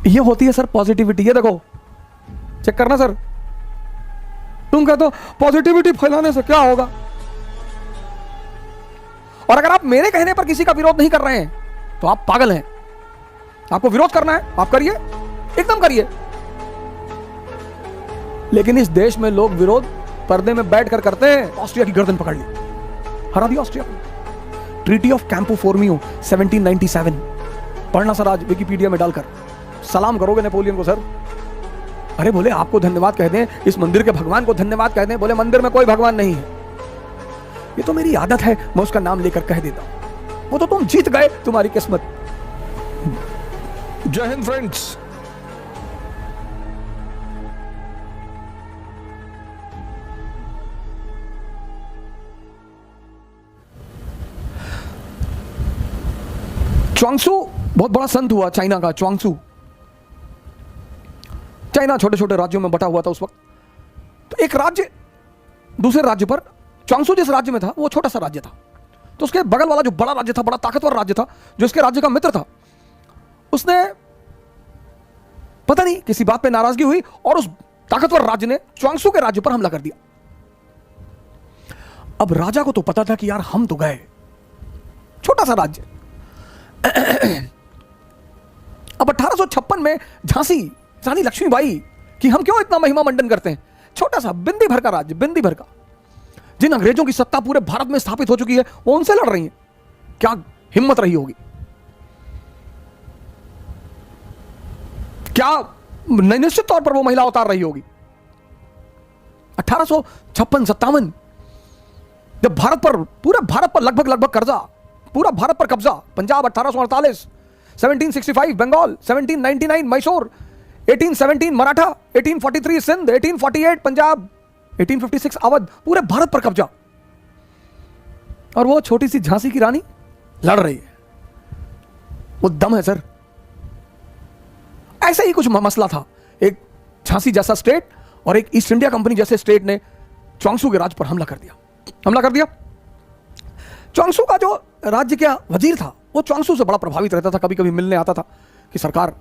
ये होती है सर पॉजिटिविटी। ये देखो, चेक करना सर। तुम कहते हो पॉजिटिविटी फैलाने से क्या होगा, और अगर आप मेरे कहने पर किसी का विरोध नहीं कर रहे हैं तो आप पागल हैं। आपको विरोध करना है, आप करिए, एकदम करिए। लेकिन इस देश में लोग विरोध पर्दे में बैठकर करते हैं। ऑस्ट्रिया की गर्दन पकड़ ली, हरा दिया ऑस्ट्रिया को। ट्रीटी ऑफ कैंपो फोर्मियो 1797 पढ़ना सर आज विकिपीडिया में डालकर। सलाम करोगे नेपोलियन को सर। अरे बोले आपको धन्यवाद कह दें, इस मंदिर के भगवान को धन्यवाद कह दें। बोले मंदिर में कोई भगवान नहीं है। ये तो मेरी आदत है, मैं उसका नाम लेकर कह देता हूं। वो तो तुम जीत गए, तुम्हारी किस्मत। जय हिंद फ्रेंड्स। च्वांगसू बहुत बड़ा संत हुआ चाइना का। च्वांगसू, चाइना छोटे छोटे राज्यों में बटा हुआ था उस वक्त। तो एक राज्य दूसरे राज्य पर, च्वांगसू जिस राज्य में था वो छोटा सा राज्य था, तो उसके बगल वाला जो बड़ा राज्य था, बड़ा ताकतवर राज्य था, जो इसके राज्य का मित्र था, उसने पता नहीं किसी बात पे नाराजगी हुई और उस ताकतवर राज्य ने च्वांगसू के राज्य पर हमला कर दिया। अब राजा को तो पता था कि यार हम तो गए, छोटा सा राज्य। अब 1856 में झांसी रानी लक्ष्मीबाई कि हम क्यों इतना महिमा मंडन करते हैं, छोटा सा बिंदी भर का राज्य, बिंदी भर का, जिन अंग्रेजों की सत्ता पूरे भारत में स्थापित हो चुकी है, वो उनसे लड़ रही है। क्या हिम्मत रही होगी, क्या निश्चित तौर पर वो महिला उतार रही होगी। 1856-57 जब भारत पर, पूरे भारत पर लगभग कब्जा, पूरा भारत पर कब्जा। पंजाब 1848, 1765 बंगाल, 1799 मैसूर, 1817 मराठा, 1843 सिंध, 1848 पंजाब, 1856 अवध, पूरे भारत पर कब्जा। और वो छोटी सी झांसी की रानी लड़ रही है। वो दम है सर। ऐसा ही कुछ मसला था। एक झांसी जैसा स्टेट और एक ईस्ट इंडिया कंपनी जैसे स्टेट ने च्वांगसू के राज्य पर हमला कर दिया। च्वांगसू का जो राज्य का वजीर था वो च्वांगसू से बड़ा प्रभावित रहता था, कभी कभी मिलने आता था कि सरकार,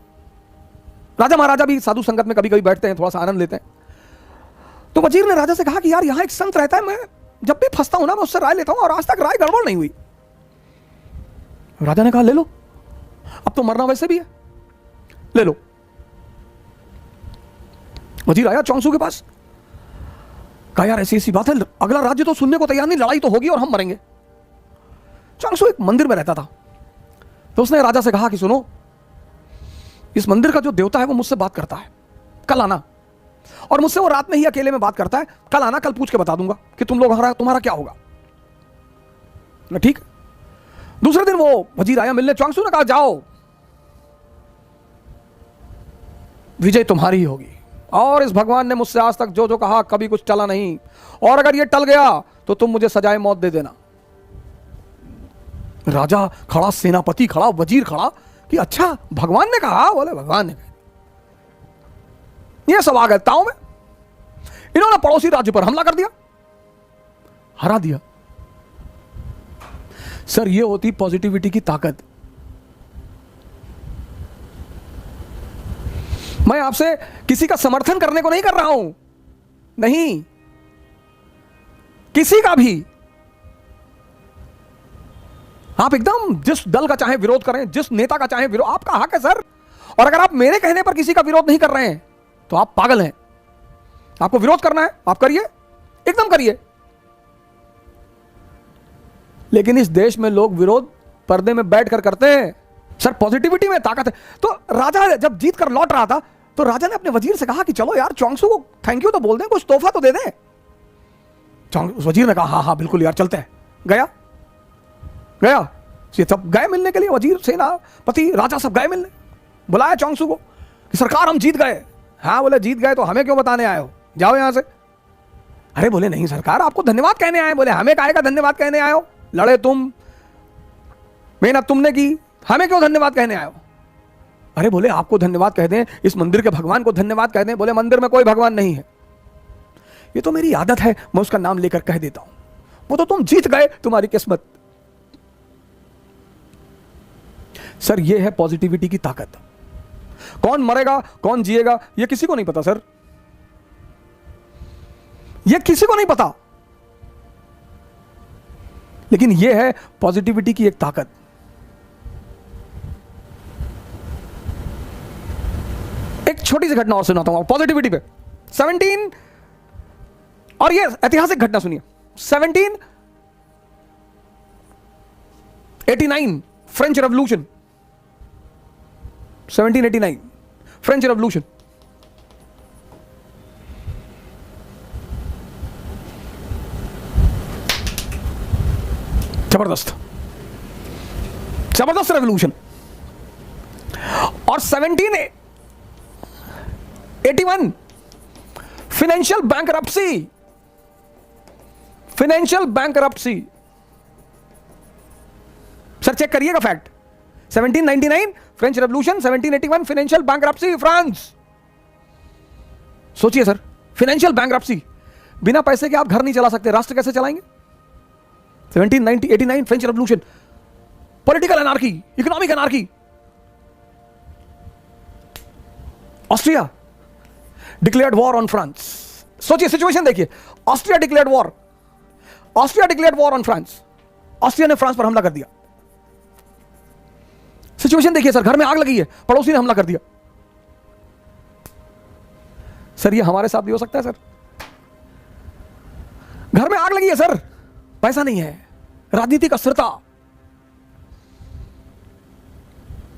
राजा महाराजा भी साधु संगत में कभी कभी बैठते हैं, थोड़ा सा आनंद लेते हैं। तो वजीर ने राजा से कहा कि यार यहां एक संत रहता है, मैं जब भी फंसता हूं ना मैं उससे राय लेता हूं और आज तक राय गड़बड़ नहीं हुई। राजा ने कहा ले लो, अब तो मरना वैसे भी है, ले लो। वजीर आया च्वांगसू के पास, कहा यार ऐसी ऐसी बात है, अगला राज्य तो सुनने को तैयार नहीं, लड़ाई तो होगी और हम मरेंगे। च्वांगसू एक मंदिर में रहता था, तो उसने राजा से कहा कि सुनो, इस मंदिर का जो देवता है वो मुझसे बात करता है, कल आना, और मुझसे वो रात में ही अकेले में बात करता है, कल आना, कल पूछ के बता दूंगा कि तुम लोग तुम्हारा क्या होगा। ठीक। दूसरे दिन वो वजीर आया मिलने, च्वांगसू ने कहा जाओ, विजय तुम्हारी ही होगी, और इस भगवान ने मुझसे आज तक जो जो कहा कभी कुछ टला नहीं, और अगर ये टल गया तो तुम मुझे सजाए मौत दे देना। राजा खड़ा, सेनापति खड़ा, वजीर खड़ा कि अच्छा भगवान ने कहा। बोले भगवान ने कहा। ये सब आ गए ताव में, इन्होंने पड़ोसी राज्य पर हमला कर दिया, हरा दिया। सर ये होती पॉजिटिविटी की ताकत। मैं आपसे किसी का समर्थन करने को नहीं कर रहा हूं, नहीं, किसी का भी। आप एकदम जिस दल का चाहे विरोध करें, जिस नेता का चाहे विरोध, आपका हक है सर। और अगर आप मेरे कहने पर किसी का विरोध नहीं कर रहे हैं तो आप पागल हैं। आपको विरोध करना है, आप करिए, एकदम करिए। लेकिन इस देश में लोग विरोध पर्दे में बैठकर करते हैं। सर पॉजिटिविटी में ताकत है। तो राजा जब जीत कर लौट रहा था तो राजा ने अपने वजीर से कहा कि चलो यार च्वांगसू को थैंक यू तो बोल दें, कुछ तोहफा तो दे दें। वजीर ने कहा हाँ हाँ बिल्कुल यार चलते हैं। गया ये सब गए मिलने के लिए, वजीर, सेनापति, राजा सब गए मिलने। बुलाया च्वांगसू को कि सरकार हम जीत गए। हाँ बोले जीत गए तो हमें क्यों बताने आए हो, जाओ यहां से। अरे बोले नहीं सरकार, आपको धन्यवाद कहने आए। बोले हमें काहे का धन्यवाद कहने आए हो, लड़े तुम, मेहनत तुमने की, हमें क्यों धन्यवाद कहने आए हो। अरे बोले आपको धन्यवाद कह दें, इस मंदिर के भगवान को धन्यवाद कह दें। बोले मंदिर में कोई भगवान नहीं है। ये तो मेरी आदत है, मैं उसका नाम लेकर कह देता हूं। वो तो तुम जीत गए, तुम्हारी किस्मत। सर ये है पॉजिटिविटी की ताकत। कौन मरेगा कौन जिएगा ये किसी को नहीं पता सर, ये किसी को नहीं पता। लेकिन ये है पॉजिटिविटी की एक ताकत। एक छोटी सी घटना और सुनाता हूं पॉजिटिविटी पे। 17 और ये ऐतिहासिक घटना सुनिए। 1789 फ्रेंच रेवोल्यूशन, 1789 फ्रेंच रेवोल्यूशन। जबरदस्त जबरदस्त रेवोल्यूशन। और 1781 financial bankruptcy, financial bankruptcy. Sir check करिएगा fact. 1799 French revolution, 1781 financial bankruptcy France. सोचिए सर, फाइनेंशियल बैंकरप्सी, बिना पैसे के आप घर नहीं चला सकते, राष्ट्र कैसे चलाएंगे? 1789 French revolution, political anarchy, economic anarchy. Austria declared war on France. सोचिए सिचुएशन देखिए, Austria declared war, Austria declared war on France. Austria ने फ्रांस पर हमला कर दिया। सिचुएशन देखिए सर, घर में आग लगी है, पड़ोसी ने हमला कर दिया। सर ये हमारे साथ भी हो सकता है सर। घर में आग लगी है सर, पैसा नहीं है, राजनीतिक अस्थिरता,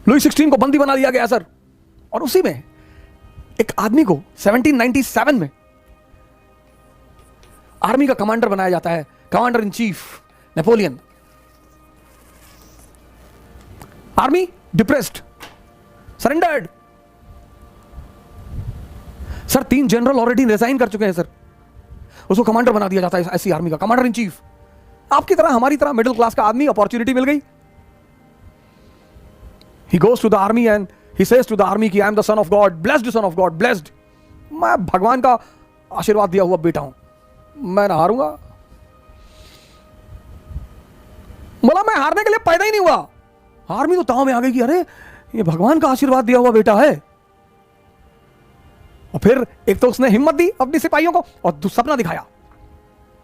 लुई 16 को बंदी बना दिया गया सर। और उसी में एक आदमी को 1797 में आर्मी का कमांडर बनाया जाता है, commander in chief Napoleon. Army depressed, surrendered. Sir 3 general already resign कर चुके हैं सर, उसको कमांडर बना दिया जाता है ऐसी आर्मी का, कमांडर इन चीफ। आपकी तरह हमारी तरह मिडिल क्लास का आदमी, अपॉर्चुनिटी मिल गई। He goes to the army and he says to the army कि I am the son of God, blessed son of God, blessed। मैं भगवान का आशीर्वाद दिया हुआ बेटा हूं, मैं ना हारूंगा। बोला मैं हारने के लिए पैदा ही नहीं हुआ। आर्मी तो ताव में आ गई कि अरे ये भगवान का आशीर्वाद दिया हुआ बेटा है। और फिर एक तो उसने हिम्मत दी अपनी सिपाहियों को, और सपना दिखाया।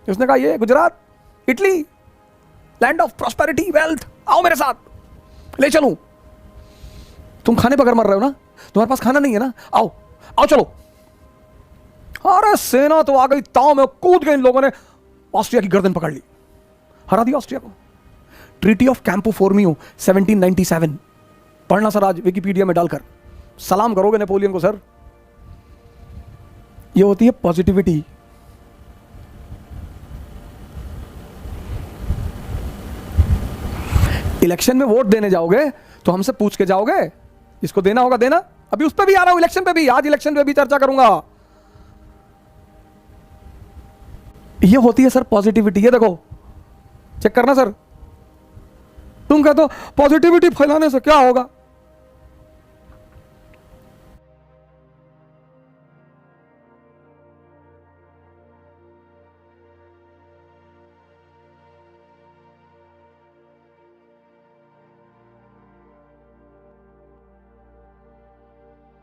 उसने कहा ये Gujarat, Italy, land of prosperity, wealth, आओ मेरे साथ, ले चलूं। तुम खाने बगैर मर रहे हो ना, तुम्हारे पास खाना नहीं है ना, आओ आओ चलो। अरे सेना तो आ गई, ताव में कूद गए इन लोगों ने, ऑस्ट्रिया की गर्दन पकड़ ली, हरा दिया ऑस्ट्रिया को। ट्रीटी ऑफ कैंपो फॉर्मियो 1797, पढ़ना सर आज विकिपीडिया में डालकर, सलाम करोगे नेपोलियन को सर। ये होती है पॉजिटिविटी। इलेक्शन में वोट देने जाओगे तो हमसे पूछ के जाओगे, इसको देना होगा देना। अभी उस पर भी आ रहा हूं, इलेक्शन पे भी, आज इलेक्शन पे भी चर्चा करूंगा। ये होती है सर पॉजिटिविटी। ये देखो चेक करना सर। तुम कहते हो पॉजिटिविटी फैलाने से क्या होगा,